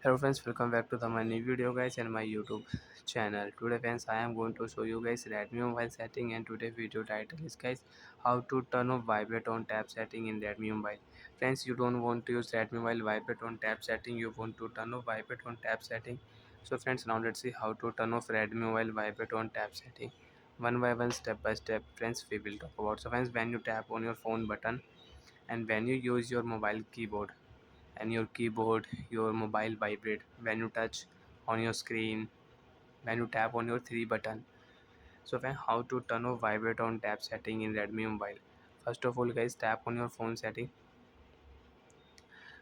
Hello friends, welcome back to my new video guys and my YouTube channel. Today friends, I am going to show you guys Redmi mobile setting, and today video title is guys how to turn off vibrate on tap setting in Redmi mobile. Friends, you don't want to use Redmi mobile vibrate on tap setting, you want to turn off vibrate on tap setting. So friends, now let's see how to turn off Redmi mobile vibrate on tap setting. One by one, step by step, friends, we will talk about. So friends, when you tap on your phone button and when you use your mobile keyboard and your keyboard, your mobile vibrate when you touch on your screen, when you tap on your three button. So when how to turn off vibrate on tap setting in Redmi mobile. First of all guys, tap on your phone setting.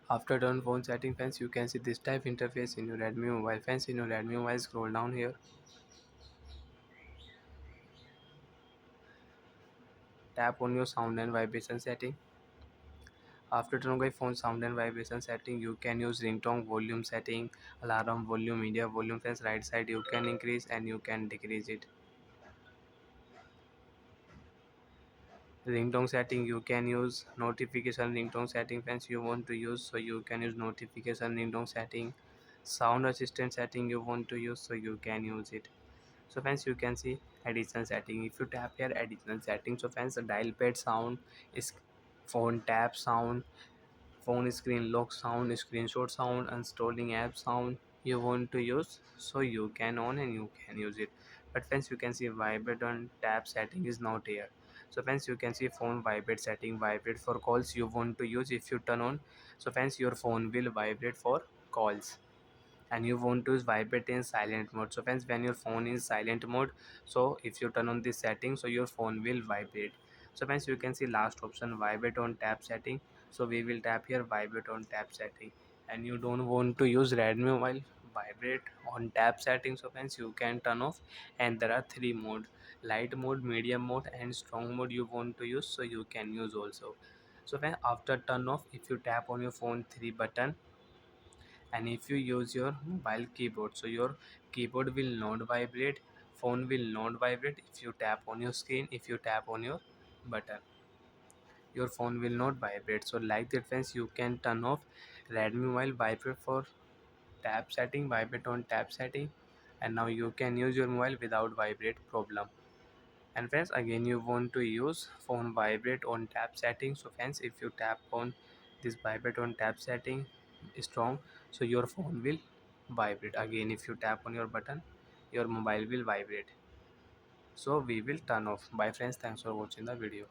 After turn phone setting friends, you can see this type interface in your Redmi mobile. Friends, in your Redmi mobile, scroll down here, tap on your sound and vibration setting. After turn on phone sound and vibration setting, you can use ringtone volume setting, alarm volume, media volume. Friends, right side you can increase and you can decrease it. Ringtone setting, you can use notification ringtone setting. Friends, you want to use, so you can use notification ringtone setting. Sound assistant setting you want to use, so you can use it. So friends, you can see additional setting. If you tap here additional setting, so friends, the dial pad sound is phone tap sound, phone screen lock sound, screenshot sound, installing app sound you want to use, so you can on and you can use it. But friends, you can see vibrate on tap setting is not here. So friends, you can see phone vibrate setting, vibrate for calls you want to use. If you turn on, so friends, your phone will vibrate for calls, and you want to use vibrate in silent mode. So friends, when your phone is silent mode, so if you turn on this setting, so your phone will vibrate. So friends, you can see last option vibrate on tap setting. So we will tap here vibrate on tap setting, and you don't want to use Redmi mobile vibrate on tap setting. So friends, you can turn off, and there are three mode: light mode, medium mode, and strong mode you want to use, so you can use also. So when after turn off, if you tap on your phone three button, and if you use your mobile keyboard, so your keyboard will not vibrate, phone will not vibrate. If you tap on your screen, if you tap on your button, your phone will not vibrate. So like that friends, you can turn off Redmi mobile vibrate for tap setting, vibrate on tap setting, and now you can use your mobile without vibrate problem. And friends, again you want to use phone vibrate on tap setting. So friends, if you tap on this vibrate on tap setting strong, so your phone will vibrate. Again, if you tap on your button, your mobile will vibrate. So we will turn off. Bye friends, thanks for watching the video.